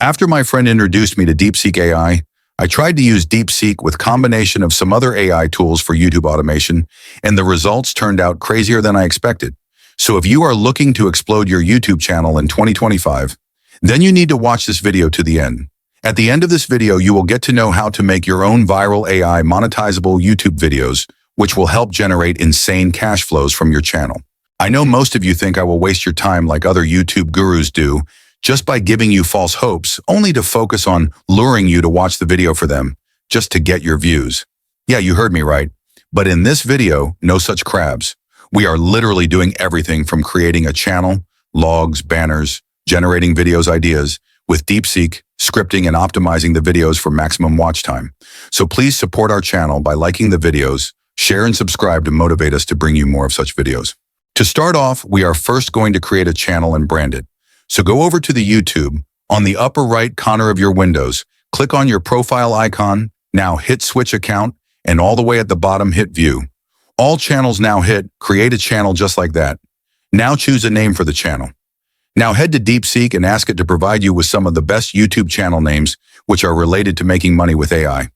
After my friend introduced me to DeepSeek AI, I tried to use DeepSeek with combination of some other AI tools for YouTube automation, and the results turned out crazier than I expected. So if you are looking to explode your YouTube channel in 2025, then you need to watch this video to the end. At the end of this video, you will get to know how to make your own viral AI monetizable YouTube videos, which will help generate insane cash flows from your channel. I know most of you think I will waste your time like other YouTube gurus do, just by giving you false hopes, only to focus on luring you to watch the video for them, just to get your views. Yeah, you heard me right. But in this video, no such crabs. We are literally doing everything from creating a channel, logs, banners, generating videos ideas, with DeepSeek, scripting and optimizing the videos for maximum watch time. So please support our channel by liking the videos, share and subscribe to motivate us to bring you more of such videos. To start off, we are first going to create a channel and brand it. So go over to the YouTube. On the upper right corner of your windows, click on your profile icon, now hit switch account, and all the way at the bottom hit view. All channels now hit create a channel just like that. Now choose a name for the channel. Now head to DeepSeek and ask it to provide you with some of the best YouTube channel names which are related to making money with AI.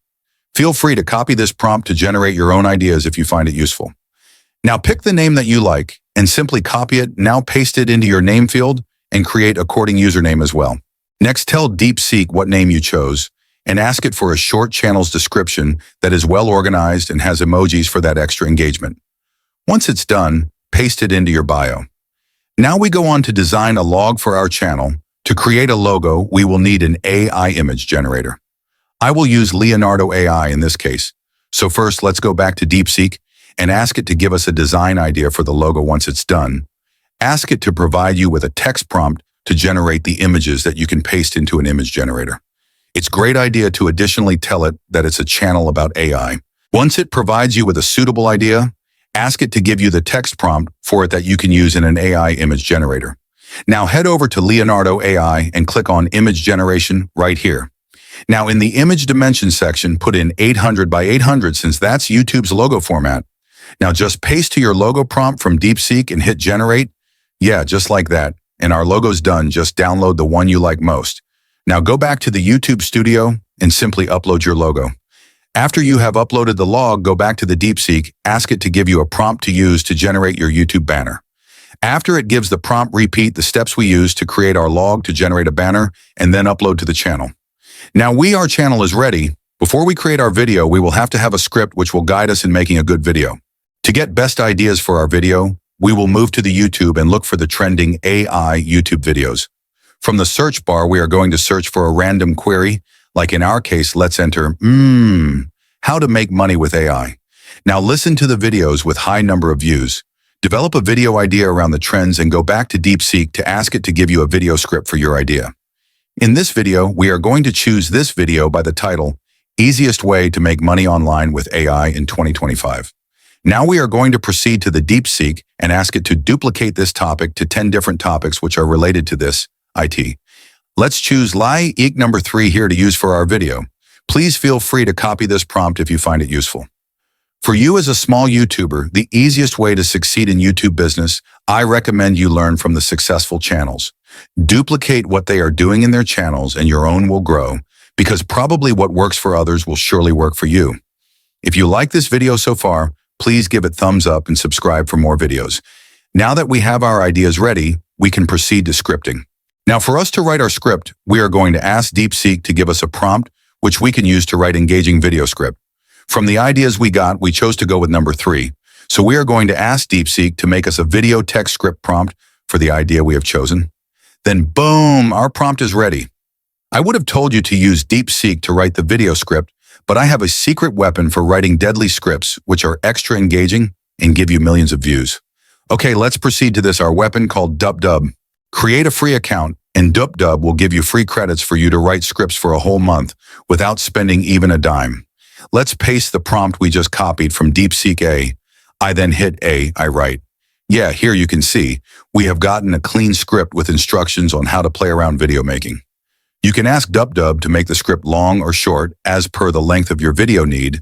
Feel free to copy this prompt to generate your own ideas if you find it useful. Now pick the name that you like and simply copy it, now paste it into your name field and create according username as well. Next, tell DeepSeek what name you chose and ask it for a short channel's description that is well organized and has emojis for that extra engagement. Once it's done, paste it into your bio. Now we go on to design a log for our channel. To create a logo, we will need an AI image generator. I will use Leonardo AI in this case. So first, let's go back to DeepSeek and ask it to give us a design idea for the logo once it's done. Ask it to provide you with a text prompt to generate the images that you can paste into an image generator. It's a great idea to additionally tell it that it's a channel about AI. Once it provides you with a suitable idea, ask it to give you the text prompt for it that you can use in an AI image generator. Now head over to Leonardo AI and click on Image Generation right here. Now in the Image Dimension section, put in 800 by 800 since that's YouTube's logo format. Now just paste to your logo prompt from DeepSeek and hit Generate. Yeah, just like that. And our logo's done. Just download the one you like most. Now go back to the YouTube studio and simply upload your logo. After you have uploaded the log, go back to the DeepSeek, ask it to give you a prompt to use to generate your YouTube banner. After it gives the prompt, repeat the steps we used to create our log to generate a banner and then upload to the channel. Now our channel is ready. Before we create our video, we will have to have a script which will guide us in making a good video. To get best ideas for our video, we will move to the YouTube and look for the trending AI YouTube videos. From the search bar, we are going to search for a random query. Like in our case, let's enter, how to make money with AI. Now listen to the videos with high number of views. Develop a video idea around the trends and go back to DeepSeek to ask it to give you a video script for your idea. In this video, we are going to choose this video by the title, Easiest Way to Make Money Online with AI in 2025. Now we are going to proceed to the DeepSeek and ask it to duplicate this topic to 10 different topics which are related to this IT. Let's choose number 3 here to use for our video. Please feel free to copy this prompt if you find it useful. For you as a small YouTuber, the easiest way to succeed in YouTube business, I recommend you learn from the successful channels. Duplicate what they are doing in their channels and your own will grow, because probably what works for others will surely work for you. If you like this video so far, please give it thumbs up and subscribe for more videos. Now that we have our ideas ready, we can proceed to scripting. Now for us to write our script, we are going to ask DeepSeek to give us a prompt which we can use to write engaging video script. From the ideas we got, we chose to go with number 3. So we are going to ask DeepSeek to make us a video text script prompt for the idea we have chosen. Then boom, our prompt is ready. I would have told you to use DeepSeek to write the video script, but I have a secret weapon for writing deadly scripts which are extra engaging and give you millions of views. Okay, let's proceed to this, our weapon called DeepSeek. Create a free account, and DeepSeek will give you free credits for you to write scripts for a whole month without spending even a dime. Let's paste the prompt we just copied from DeepSeek AI. I then hit I write. Yeah, here you can see, we have gotten a clean script with instructions on how to play around video making. You can ask DeepSeek to make the script long or short as per the length of your video need.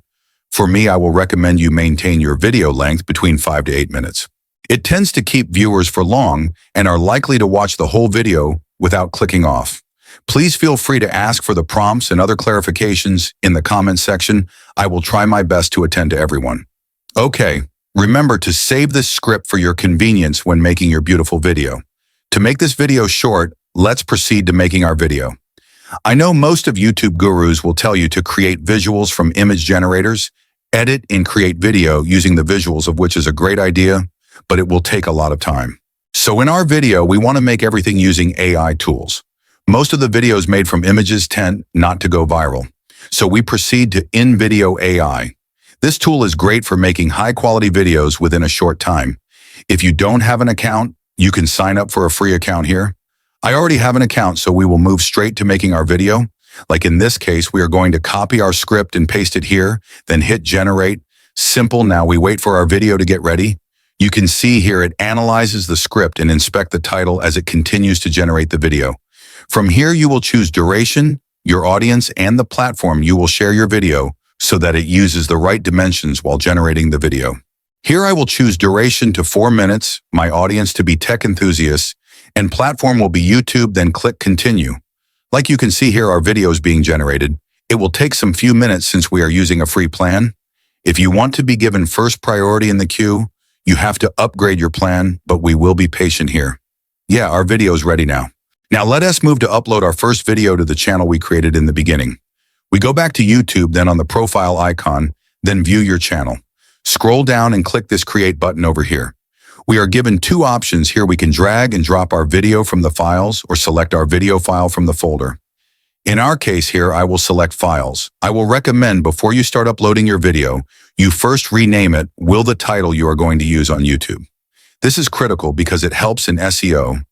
For me, I will recommend you maintain your video length between 5 to 8 minutes. It tends to keep viewers for long and are likely to watch the whole video without clicking off. Please feel free to ask for the prompts and other clarifications in the comments section. I will try my best to attend to everyone. Okay, remember to save this script for your convenience when making your beautiful video. To make this video short, let's proceed to making our video. I know most of YouTube gurus will tell you to create visuals from image generators, edit and create video using the visuals of which is a great idea, but it will take a lot of time. So in our video, we want to make everything using AI tools. Most of the videos made from images tend not to go viral. So we proceed to InVideo AI. This tool is great for making high-quality videos within a short time. If you don't have an account, you can sign up for a free account here. I already have an account, so we will move straight to making our video. Like in this case, we are going to copy our script and paste it here, then hit generate. Simple. Now we wait for our video to get ready. You can see here it analyzes the script and inspect the title as it continues to generate the video. From here, you will choose duration, your audience, and the platform you will share your video so that it uses the right dimensions while generating the video. Here I will choose duration to 4 minutes, my audience to be tech enthusiasts, and platform will be YouTube, then click continue. Like you can see here, our video is being generated. It will take some few minutes since we are using a free plan. If you want to be given first priority in the queue, you have to upgrade your plan, but we will be patient here. Yeah, our video is ready now. Now let us move to upload our first video to the channel we created in the beginning. We go back to YouTube, then on the profile icon, then view your channel. Scroll down and click this create button over here. We are given two options here. We can drag and drop our video from the files or select our video file from the folder. In our case here, I will select files. I will recommend before you start uploading your video, you first rename it the title you are going to use on YouTube. This is critical because it helps in SEO.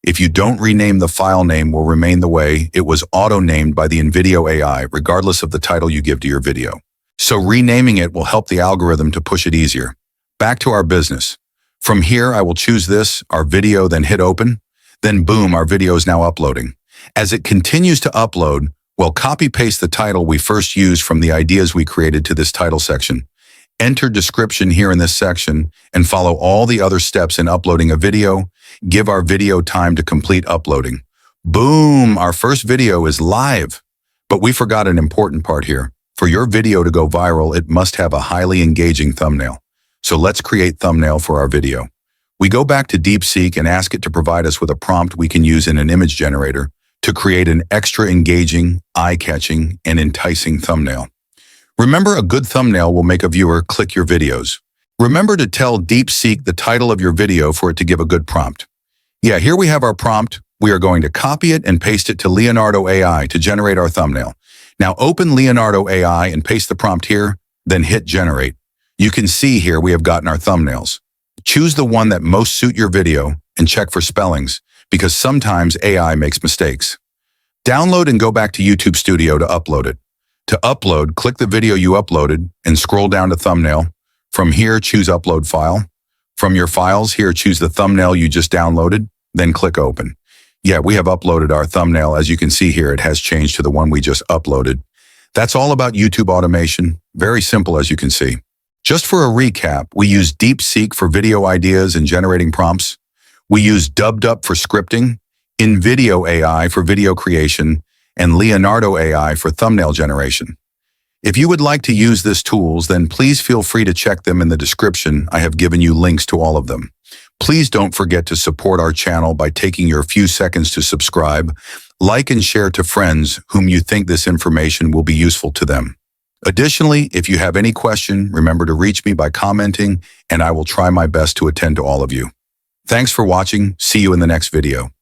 If you don't rename, the file name will remain the way it was auto-named by the InVideo AI, regardless of the title you give to your video. So renaming it will help the algorithm to push it easier. Back to our business. From here, I will choose our video, then hit open. Then boom, our video is now uploading. As it continues to upload, we'll copy-paste the title we first used from the ideas we created to this title section. Enter description here in this section and follow all the other steps in uploading a video. Give our video time to complete uploading. Boom, our first video is live. But we forgot an important part here. For your video to go viral, it must have a highly engaging thumbnail. So let's create thumbnail for our video. We go back to DeepSeek and ask it to provide us with a prompt we can use in an image generator to create an extra engaging, eye-catching, and enticing thumbnail. Remember, a good thumbnail will make a viewer click your videos. Remember to tell DeepSeek the title of your video for it to give a good prompt. Yeah, here we have our prompt. We are going to copy it and paste it to Leonardo AI to generate our thumbnail. Now open Leonardo AI and paste the prompt here, then hit generate. You can see here we have gotten our thumbnails. Choose the one that most suit your video and check for spellings because sometimes AI makes mistakes. Download and go back to YouTube Studio to upload it. To upload, click the video you uploaded and scroll down to thumbnail. From here, choose upload file. From your files here, choose the thumbnail you just downloaded, then click open. Yeah, we have uploaded our thumbnail. As you can see here, it has changed to the one we just uploaded. That's all about YouTube automation. Very simple, as you can see. Just for a recap, we use DeepSeek for video ideas and generating prompts. We use DubDub for scripting, InVideo AI for video creation, and Leonardo AI for thumbnail generation. If you would like to use these tools, then please feel free to check them in the description. I have given you links to all of them. Please don't forget to support our channel by taking your few seconds to subscribe, like and share to friends whom you think this information will be useful to them. Additionally, if you have any question, remember to reach me by commenting, and I will try my best to attend to all of you. Thanks for watching. See you in the next video.